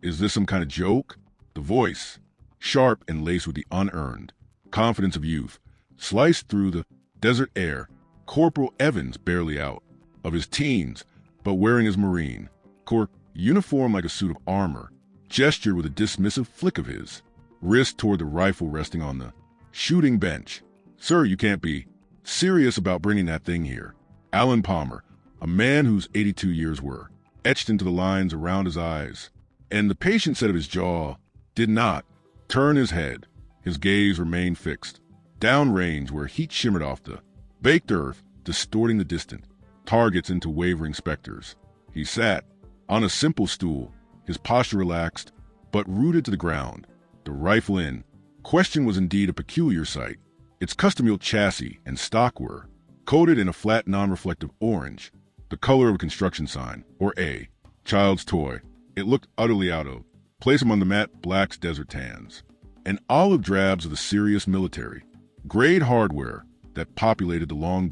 Is this some kind of joke? The voice, sharp and laced with the unearned confidence of youth, sliced through the desert air. Corporal Evans, barely out of his teens, but wearing his Marine Corps uniform like a suit of armor, gestured with a dismissive flick of his wrist toward the rifle resting on the shooting bench. Sir, you can't be serious about bringing that thing here. Alan Palmer, a man whose 82 years were etched into the lines around his eyes, and the patient set of his jaw, did not turn his head. His gaze remained fixed, downrange where heat shimmered off the baked earth, distorting the distant targets into wavering specters. He sat on a simple stool, his posture relaxed, but rooted to the ground. The rifle in question was indeed a peculiar sight. Its custom-built chassis and stock were coated in a flat, non-reflective orange, the color of a construction sign, or a child's toy. It looked utterly out of place among the matte blacks, desert tans, and olive drabs of the serious military grade hardware that populated the long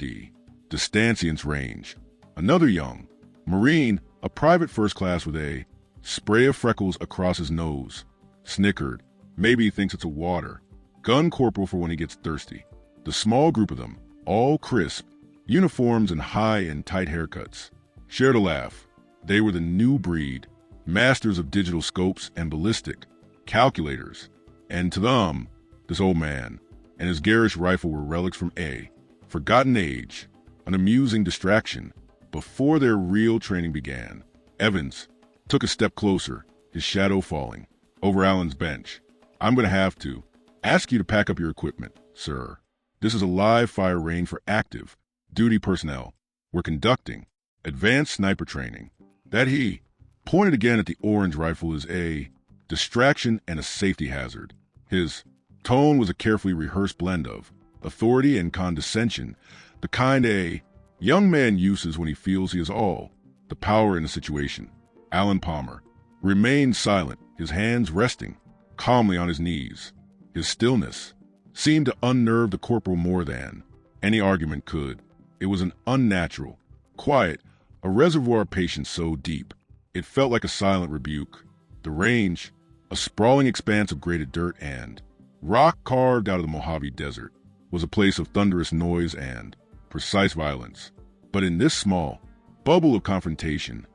distanciance range. Another young Marine, a private first class with a spray of freckles across his nose, snickered. Maybe he thinks it's a water gun corporal for when he gets thirsty. The small group of them, all crisp, uniforms and high and tight haircuts, shared a laugh. They were the new breed, masters of digital scopes and ballistic calculators. And to them, this old man and his garish rifle were relics from a forgotten age, an amusing distraction before their real training began. Evans took a step closer, his shadow falling over Alan's bench. I'm going to have to ask you to pack up your equipment, sir. This is a live fire range for active duty personnel. We're conducting advanced sniper training. That he pointed again at the orange rifle is a distraction and a safety hazard. His tone was a carefully rehearsed blend of authority and condescension, the kind a young man uses when he feels he has all the power in a situation. Alan Palmer remained silent, his hands resting calmly on his knees. His stillness seemed to unnerve the corporal more than any argument could. It was an unnatural, quiet, a reservoir of patience so deep, it felt like a silent rebuke. The range, a sprawling expanse of graded dirt and rock carved out of the Mojave Desert, was a place of thunderous noise and precise violence. But in this small bubble of confrontation,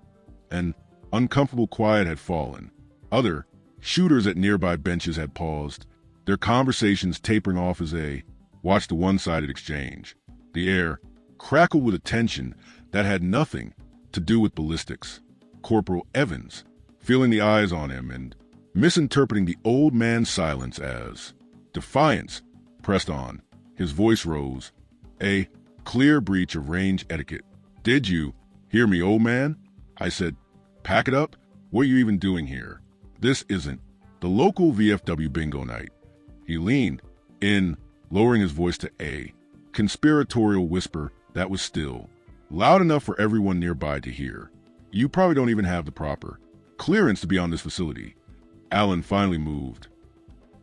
an uncomfortable quiet had fallen. Other shooters at nearby benches had paused, their conversations tapering off as they watched the one-sided exchange. The air crackled with a tension that had nothing to do with ballistics. Corporal Evans, feeling the eyes on him and misinterpreting the old man's silence as defiance, pressed on. His voice rose, a clear breach of range etiquette. Did you hear me, old man? I said, pack it up? What are you even doing here? This isn't the local VFW bingo night. He leaned in, lowering his voice to a conspiratorial whisper that was still loud enough for everyone nearby to hear. You probably don't even have the proper clearance to be on this facility. Alan finally moved.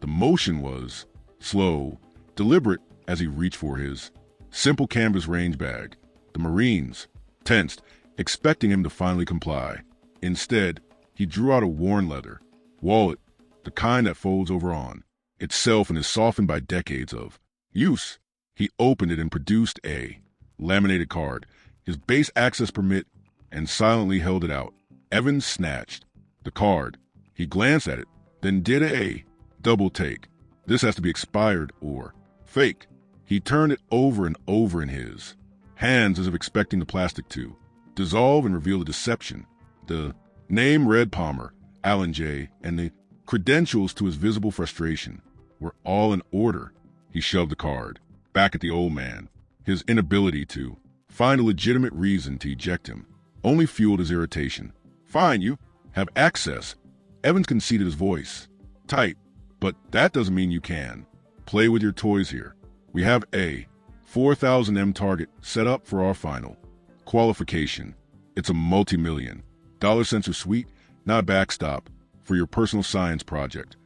The motion was slow, deliberate as he reached for his simple canvas range bag. The Marines tensed, expecting him to finally comply. Instead, he drew out a worn leather wallet, the kind that folds over on itself and is softened by decades of use. He opened it and produced a laminated card, his base access permit, and silently held it out. Evans snatched the card. He glanced at it, then did a double take. This has to be expired or fake. He turned it over and over in his hands as if expecting the plastic to dissolve and reveal the deception. The name read Palmer, Alan J., and the credentials to his visible frustration were all in order. He shoved the card back at the old man. His inability to find a legitimate reason to eject him only fueled his irritation. Fine, you have access. Evans conceded, his voice tight, but that doesn't mean you can play with your toys here. We have a 4,000M target set up for our final qualification. It's a multi-million-dollar sensor suite, not a backstop for your personal science project.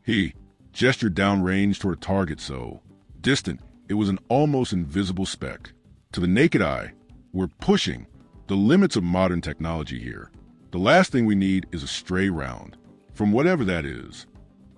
He gestured downrange toward a target so distant it was an almost invisible speck. To the naked eye, we're pushing the limits of modern technology here. The last thing we need is a stray round from whatever that is,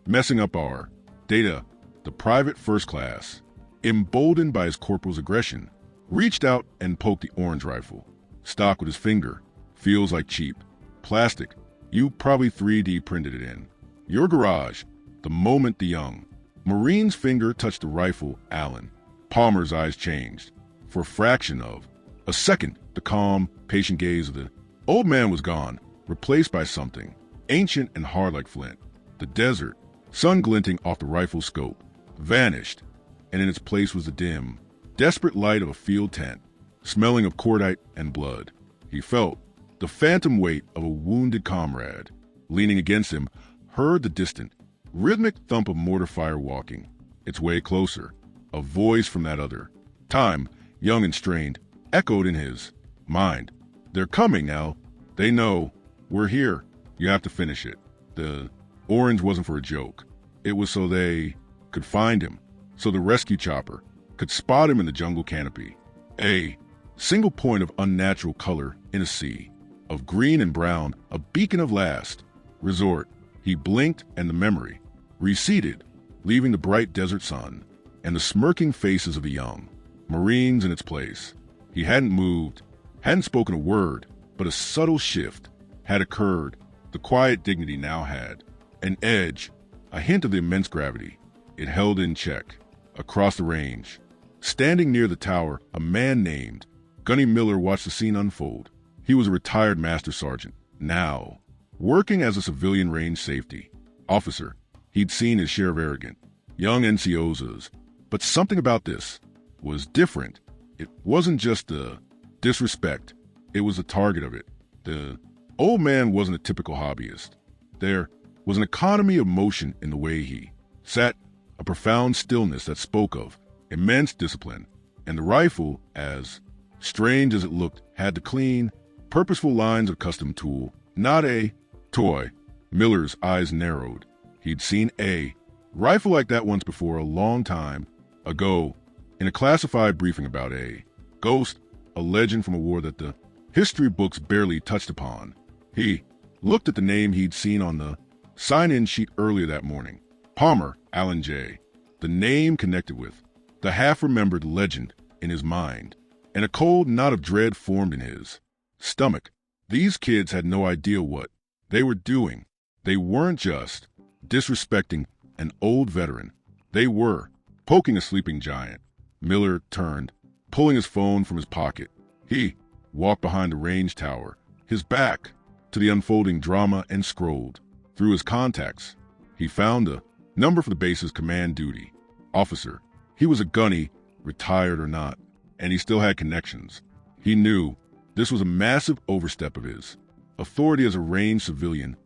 messing up our data. The private first class, emboldened by his corporal's aggression, reached out and poked the orange rifle, stock with his finger. Feels like cheap plastic. You probably 3D printed it in your garage. The moment the young Marine's finger touched the rifle, Alan Palmer's eyes changed. For a fraction of a second, the calm, patient gaze of the old man was gone, replaced by something ancient and hard like flint. The desert, sun glinting off the rifle's scope, vanished, and in its place was the dim, desperate light of a field tent, smelling of cordite and blood. He felt the phantom weight of a wounded comrade. Leaning against him, heard the distant, rhythmic thump of mortar fire walking its way closer. A voice from that other time, young and strained, echoed in his mind. They're coming now. They know. We're here. You have to finish it. The orange wasn't for a joke. It was so they could find him, so the rescue chopper could spot him in the jungle canopy. A single point of unnatural color in a sea of green and brown, a beacon of last resort. He blinked and the memory receded, leaving the bright desert sun and the smirking faces of the young Marines in its place. He hadn't moved, hadn't spoken a word, but a subtle shift had occurred. The quiet dignity now had an edge, a hint of the immense gravity it held in check. Across the range, standing near the tower, a man named Gunny Miller watched the scene unfold. He was a retired master sergeant, now working as a civilian range safety officer. He'd seen his share of arrogant young NCOs, but something about this was different. It wasn't just the disrespect, it was the target of it. The old man wasn't a typical hobbyist. There was an economy of motion in the way he sat, a profound stillness that spoke of immense discipline, and the rifle, as strange as it looked, had the clean, purposeful lines of custom tool, not a toy. Miller's eyes narrowed. He'd seen a rifle like that once before, a long time ago, in a classified briefing about a ghost, a legend from a war that the history books barely touched upon. He looked at the name he'd seen on the sign-in sheet earlier that morning. Palmer, Alan J. The name connected with the half-remembered legend in his mind, and a cold knot of dread formed in his stomach. These kids had no idea what they were doing. They weren't just disrespecting an old veteran. They were poking a sleeping giant. Miller turned, pulling his phone from his pocket. He walked behind the range tower, his back to the unfolding drama, and scrolled through his contacts. He found a number for the base's command duty officer. He was a gunny, retired or not, and he still had connections. He knew this was a massive overstep of his authority as a range civilian,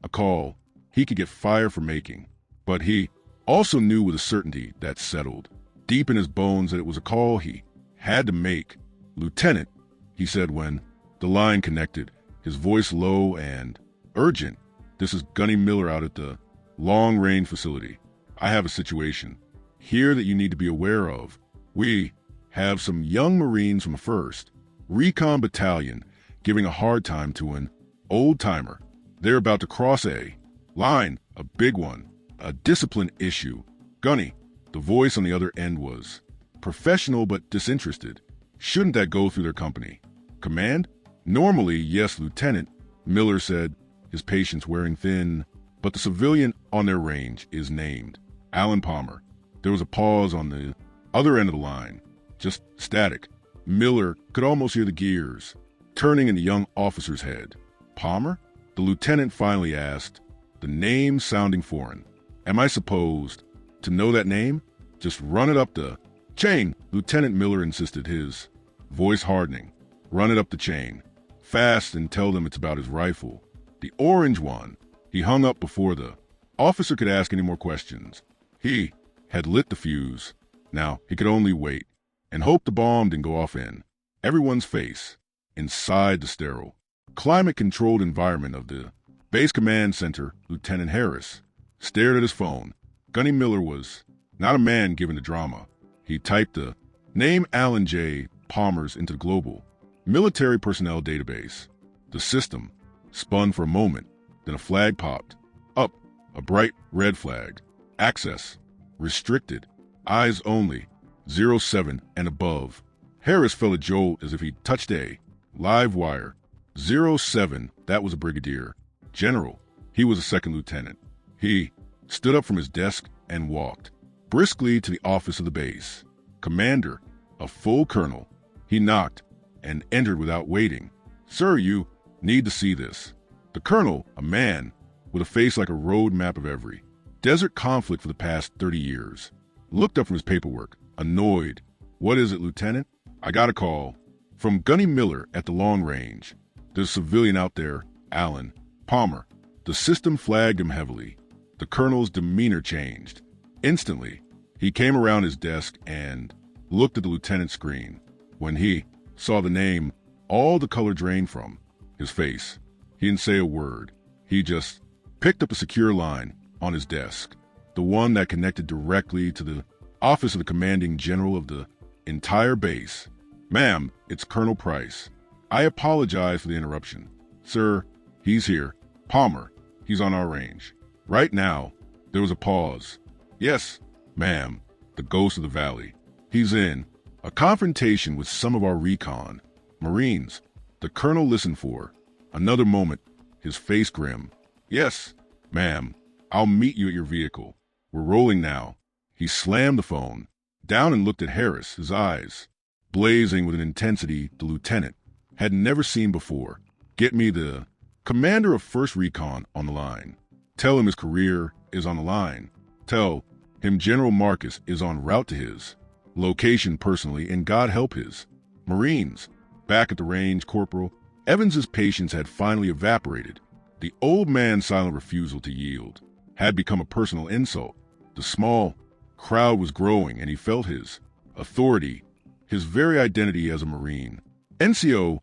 a call he could get fired for making. But he also knew with a certainty that settled deep in his bones that it was a call he had to make. "Lieutenant," he said when the line connected, his voice low and urgent. "This is Gunny Miller out at the long-range facility. I have a situation here that you need to be aware of. We have some young Marines from the 1st Recon Battalion giving a hard time to an old-timer. They're about to cross a line, a big one, a discipline issue." Gunny, the voice on the other end, was professional but disinterested. "Shouldn't that go through their company command?" "Normally, yes, Lieutenant," Miller said, his patience wearing thin, "but the civilian on their range is named Alan Palmer." There was a pause on the other end of the line, just static. Miller could almost hear the gears turning in the young officer's head. "Palmer?" the lieutenant finally asked, the name sounding foreign. "Am I supposed to know that name? Just run it up the chain," Lieutenant Miller insisted, his voice hardening. "Run it up the chain, fast, and tell them it's about his rifle. The orange one." He hung up before the officer could ask any more questions. He had lit the fuse. Now he could only wait and hope the bomb didn't go off in everyone's face. Inside the sterile, climate-controlled environment of the base command center, Lieutenant Harris stared at his phone. Gunny Miller was not a man given to drama. He typed the name Alan J. Palmer's into the global military personnel database. The system spun for a moment, then a flag popped up A bright red flag. Access. Restricted. Eyes only. 07 and above. Harris felt a jolt as if he'd touched a live wire. 07, that was a brigadier. General, he was a second lieutenant. He stood up from his desk and walked briskly to the office of the base. Commander, a full colonel. He knocked and entered without waiting. Sir, you need to see this. The colonel, a man with a face like a road map of every desert conflict for the past 30 years, looked up from his paperwork, annoyed. What is it, Lieutenant? I got a call from Gunny Miller at the long range. There's a civilian out there, Alan Palmer. The system flagged him heavily. The colonel's demeanor changed. Instantly, he came around his desk and looked at the lieutenant's screen. When he saw the name, all the color drained from his face. He didn't say a word. He just picked up a secure line on his desk, the one that connected directly to the office of the commanding general of the entire base. Ma'am, it's Colonel Price. I apologize for the interruption. Sir, he's here. Palmer, he's on our range. Right now. There was a pause. Yes, ma'am, the ghost of the valley. He's in a confrontation with some of our recon Marines. The colonel listened for another moment, his face grim. Yes, ma'am, I'll meet you at your vehicle. We're rolling now. He slammed the phone down and looked at Harris, his eyes blazing with an intensity the lieutenant had never seen before. Get me the commander of 1st Recon on the line. Tell him his career is on the line. Tell him General Marcus is en route to his location personally, and God help his Marines. Back at the range, Corporal Evans's patience had finally evaporated. The old man's silent refusal to yield had become a personal insult. The small crowd was growing, and he felt his authority, his very identity as a Marine. NCO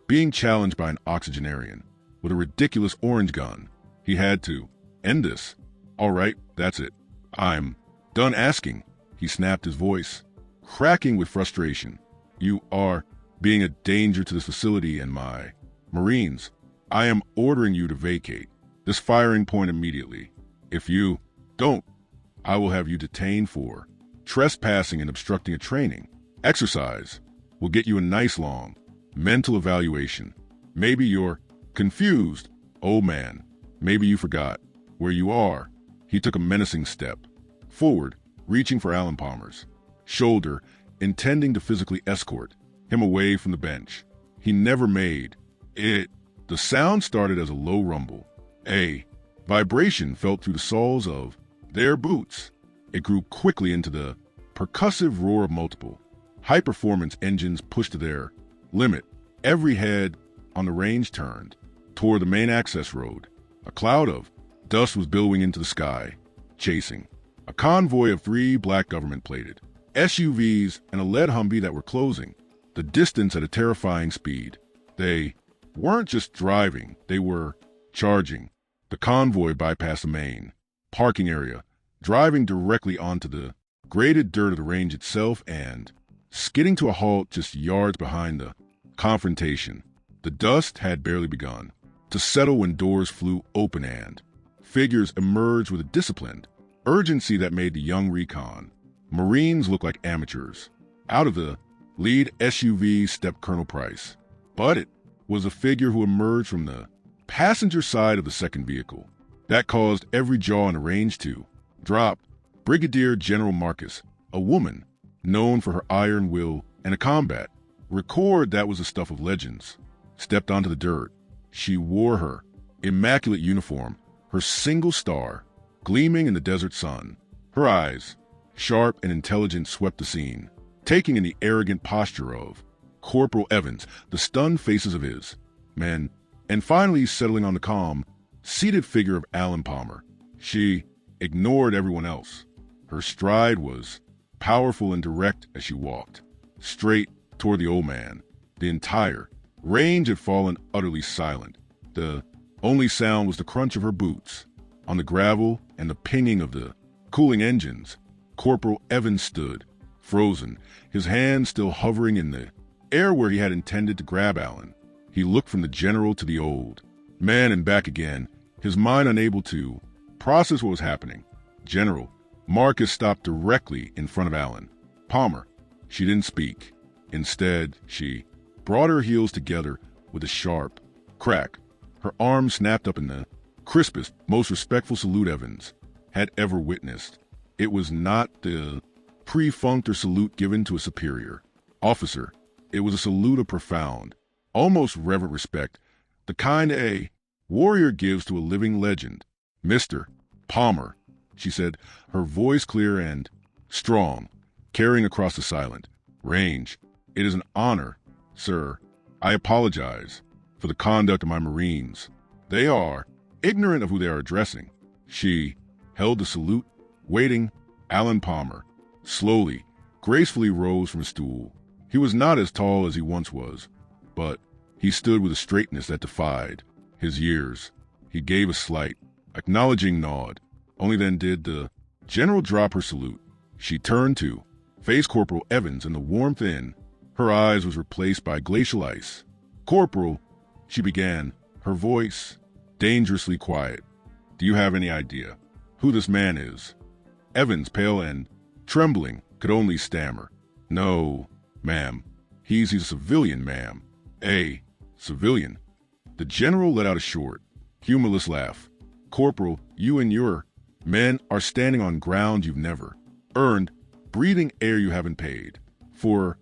being challenged by an octogenarian with a ridiculous orange gun. He had to end this. All right, that's it. I'm done asking. He snapped, his voice cracking with frustration. You are being a danger to this facility and my Marines. I am ordering you to vacate this firing point immediately. If you don't, I will have you detained for trespassing and obstructing a training exercise. We'll get you a nice long mental evaluation. Maybe you're confused, old man. Maybe you forgot where you are. He took a menacing step forward, reaching for Alan Palmer's shoulder, intending to physically escort him away from the bench. He never made it. The sound started as a low rumble. A vibration felt through the soles of their boots. It grew quickly into the percussive roar of multiple high-performance engines pushed to their limit. Every head on the range turned toward the main access road. A cloud of dust was billowing into the sky, chasing a convoy of 3 black government-plated SUVs and a lead Humvee that were closing the distance at a terrifying speed. They weren't just driving, they were charging. The convoy bypassed the main parking area, driving directly onto the graded dirt of the range itself and skidding to a halt just yards behind the confrontation. The dust had barely begun to settle when doors flew open and figures emerged with a disciplined urgency that made the young recon Marines look like amateurs. Out of the lead SUV stepped Colonel Price, but it was a figure who emerged from the passenger side of the second vehicle. That caused every jaw in the range to drop. Brigadier General Marcus, a woman known for her iron will and a combat record that was the stuff of legends, stepped onto the dirt. She wore her immaculate uniform, her single star gleaming in the desert sun. Her eyes, sharp and intelligent, swept the scene, taking in the arrogant posture of Corporal Evans, the stunned faces of his men, and finally settling on the calm, seated figure of Alan Palmer. She ignored everyone else. Her stride was powerful and direct as she walked straight toward the old man. The entire range had fallen utterly silent. The only sound was the crunch of her boots on the gravel and the pinging of the cooling engines. Corporal Evans stood, frozen, his hand still hovering in the air where he had intended to grab Alan. He looked from the general to the old man and back again, his mind unable to process what was happening. General Marcus stopped directly in front of Alan Palmer. She didn't speak. Instead, she brought her heels together with a sharp crack. Her arms snapped up in the crispest, most respectful salute Evans had ever witnessed. It was not the perfunctory salute given to a superior officer. It was a salute of profound, almost reverent respect, the kind a warrior gives to a living legend. "Mr. Palmer," she said, her voice clear and strong, carrying across the silent range. "It is an honor, sir. I apologize for the conduct of my Marines. They are ignorant of who they are addressing." She held the salute, waiting. Alan Palmer slowly, gracefully rose from his stool. He was not as tall as he once was, but he stood with a straightness that defied his years. He gave a slight, acknowledging nod. Only then did the general drop her salute. She turned to face Corporal Evans, and the warmth in her eyes was replaced by glacial ice. "Corporal," she began, her voice dangerously quiet, "do you have any idea who this man is?" Evans, pale and trembling, could only stammer, "No, ma'am. He's a civilian, ma'am." "A civilian?" The general let out a short, humorless laugh. "Corporal, you and your men are standing on ground you've never earned, breathing air you haven't paid for,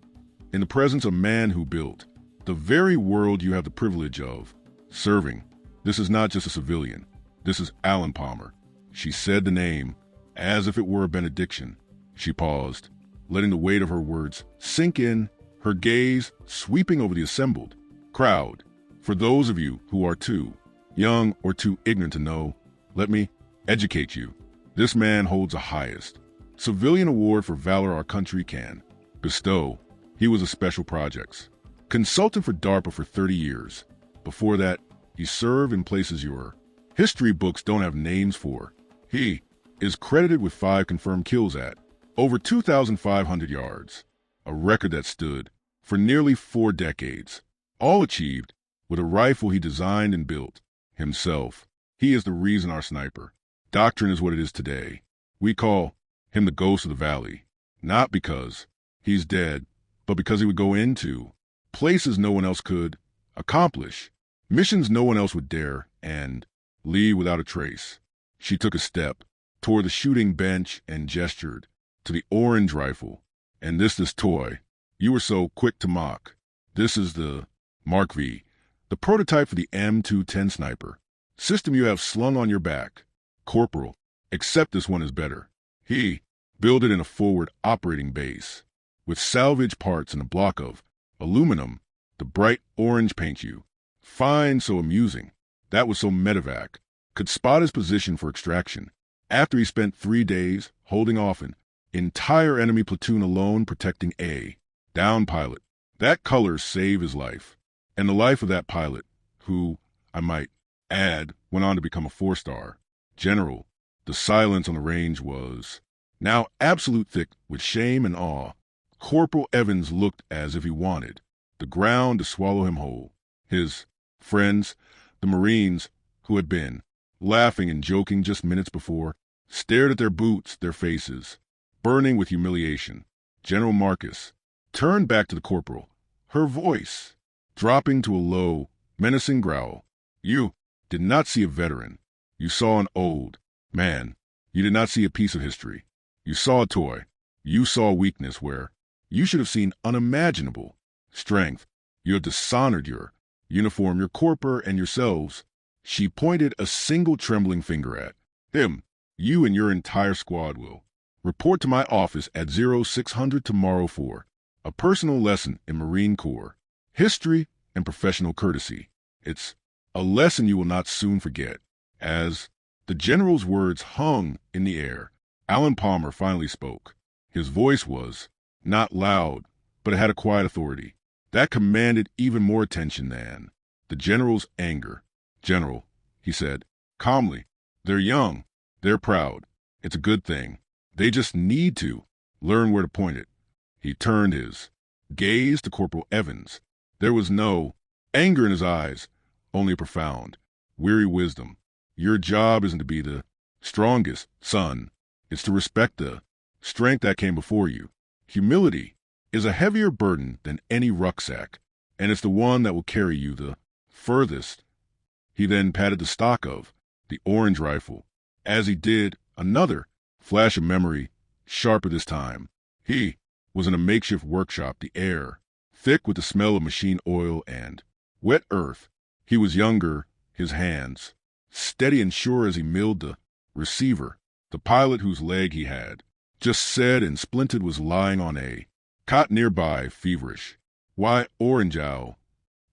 in the presence of a man who built the very world you have the privilege of serving. This is not just a civilian. This is Alan Palmer." She said the name as if it were a benediction. She paused, letting the weight of her words sink in, her gaze sweeping over the assembled crowd. "For those of you who are too young or too ignorant to know, let me educate you. This man holds the highest civilian award for valor our country can bestow. He was a special projects consultant for DARPA for 30 years. Before that, he served in places your history books don't have names for. He is credited with 5 confirmed kills at over 2,500 yards, a record that stood for nearly 4 decades, all achieved with a rifle he designed and built himself. He is the reason our sniper doctrine is what it is today. We call him the ghost of the valley, not because he's dead, but because he would go into places no one else could accomplish, missions no one else would dare, and leave without a trace." She took a step toward the shooting bench and gestured to the orange rifle. "And this toy you were so quick to mock. This is the Mark V, the prototype for the M210 sniper system you have slung on your back. Corporal, except this one is better. He built it in a forward operating base with salvage parts and a block of aluminum. The bright orange paint you find so amusing, that was so medevac, could spot his position for extraction after he spent 3 days holding off an entire enemy platoon alone protecting a down pilot. That color saved his life, and the life of that pilot, who, I might add, went on to become a 4-star general." The silence on the range was now absolute, thick with shame and awe. Corporal Evans looked as if he wanted the ground to swallow him whole. His friends, the Marines who had been laughing and joking just minutes before, stared at their boots, their faces burning with humiliation. General Marcus turned back to the corporal, her voice dropping to a low, menacing growl. "You did not see a veteran. You saw an old man. You did not see a piece of history. You saw a toy. You saw weakness where you should have seen unimaginable strength. You have dishonored your uniform, your corps, and yourselves." She pointed a single trembling finger at him. "You and your entire squad will report to my office at 0600 tomorrow for a personal lesson in Marine Corps history and professional courtesy. It's a lesson you will not soon forget." As the general's words hung in the air, Alan Palmer finally spoke. His voice was not loud, but it had a quiet authority that commanded even more attention than the general's anger. "General," he said calmly, "they're young, they're proud. It's a good thing. They just need to learn where to point it." He turned his gaze to Corporal Evans. There was no anger in his eyes, only a profound, weary wisdom. "Your job isn't to be the strongest, son, is to respect the strength that came before you. Humility is a heavier burden than any rucksack, and it's the one that will carry you the furthest. He then patted the stock of the orange rifle. As he did, another flash of memory, sharper this time. He was in a makeshift workshop, the air thick with the smell of machine oil and wet earth. He was younger, his hands steady and sure as he milled the receiver. The pilot whose leg he had just said and splinted was lying on a cot nearby, feverish. "Why, Orange Owl,"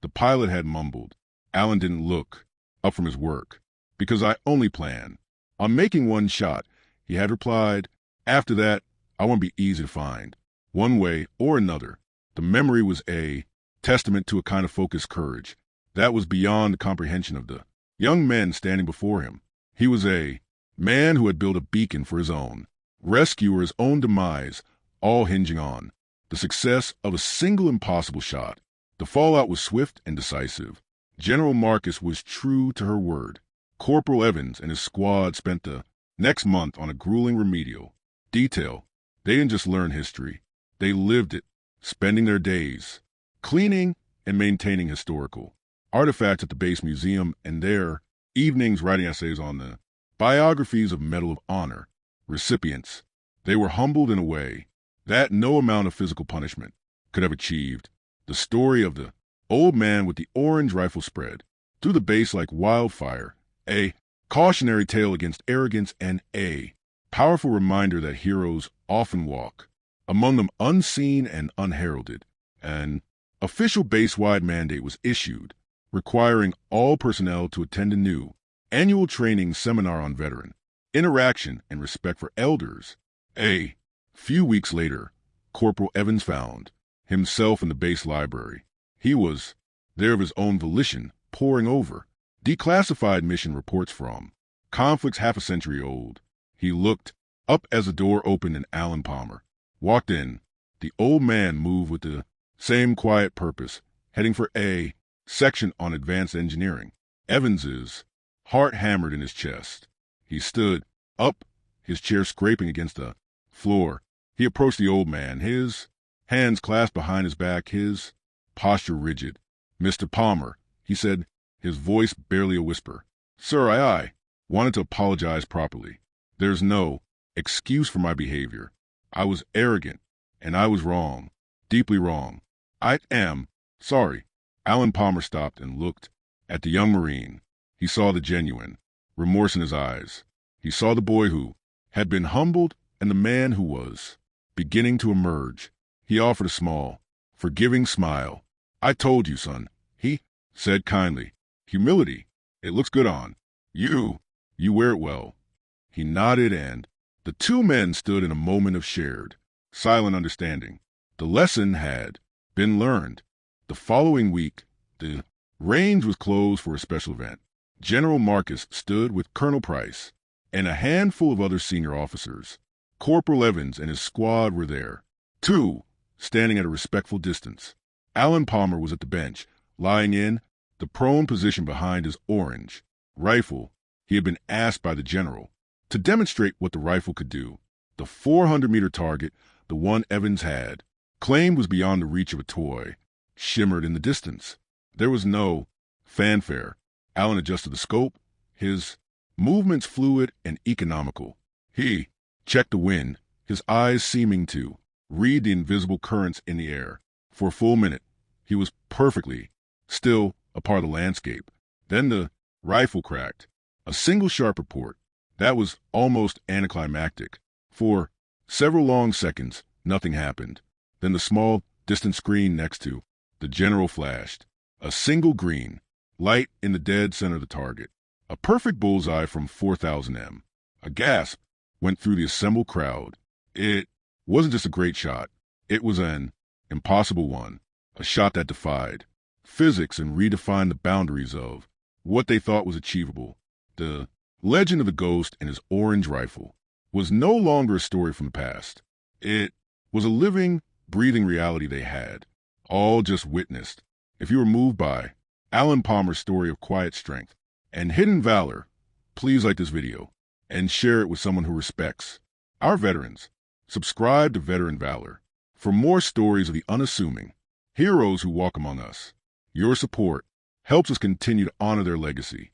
the pilot had mumbled. Alan didn't look up from his work. "Because I only plan on making one shot," he had replied. "After that, I won't be easy to find, one way or another." The memory was a testament to a kind of focused courage that was beyond the comprehension of the young men standing before him. He was a man who had built a beacon for his own rescue or his own demise, all hinging on the success of a single impossible shot. The fallout was swift and decisive. General Marcus was true to her word. Corporal Evans and his squad spent the next month on a grueling remedial detail. They didn't just learn history, they lived it, spending their days cleaning and maintaining historical artifacts at the base museum and their evenings writing essays on the biographies of Medal of Honor recipients. They were humbled in a way that no amount of physical punishment could have achieved. The story of the old man with the orange rifle spread through the base like wildfire, a cautionary tale against arrogance and a powerful reminder that heroes often walk among them unseen and unheralded. An official base-wide mandate was issued, requiring all personnel to attend a new annual training seminar on veteran interaction and respect for elders. A few weeks later, Corporal Evans found himself in the base library. He was there of his own volition, poring over declassified mission reports from conflicts half a century old. He looked up as the door opened and Alan Palmer walked in. The old man moved with the same quiet purpose, heading for a section on advanced engineering. Evans's heart hammered in his chest. He stood up, his chair scraping against the floor. He approached the old man, his hands clasped behind his back, his posture rigid. "Mr. Palmer," he said, his voice barely a whisper. "Sir, I wanted to apologize properly. There's no excuse for my behavior. I was arrogant, and I was wrong, deeply wrong. I am sorry." Alan Palmer stopped and looked at the young Marine. He saw the genuine remorse in his eyes. He saw the boy who had been humbled and the man who was beginning to emerge. He offered a small, forgiving smile. "I told you, son," he said kindly. "Humility, it looks good on you. You wear it well." He nodded and the two men stood in a moment of shared, silent understanding. The lesson had been learned. The following week, the range was closed for a special event. General Marcus stood with Colonel Price and a handful of other senior officers. Corporal Evans and his squad were there, too, standing at a respectful distance. Alan Palmer was at the bench, lying in the prone position behind his orange rifle. He had been asked by the general to demonstrate what the rifle could do. The 400-meter target, the one Evans had claimed was beyond the reach of a toy, shimmered in the distance. There was no fanfare. Alan adjusted the scope, his movements fluid and economical. He checked the wind, his eyes seeming to read the invisible currents in the air. For a full minute, he was perfectly still, a part of the landscape. Then the rifle cracked. A single sharp report. That was almost anticlimactic. For several long seconds, nothing happened. Then the small, distant screen next to the general flashed. A single green light in the dead center of the target. A perfect bullseye from 4,000 M. A gasp went through the assembled crowd. It wasn't just a great shot. It was an impossible one. A shot that defied physics and redefined the boundaries of what they thought was achievable. The legend of the ghost and his orange rifle was no longer a story from the past. It was a living, breathing reality they had all just witnessed. If you were moved by Alan Palmer's story of quiet strength and hidden valor, please like this video. and share it with someone who respects our veterans. Subscribe to Veteran Valor for more stories of the unassuming heroes who walk among us. Your support helps us continue to honor their legacy.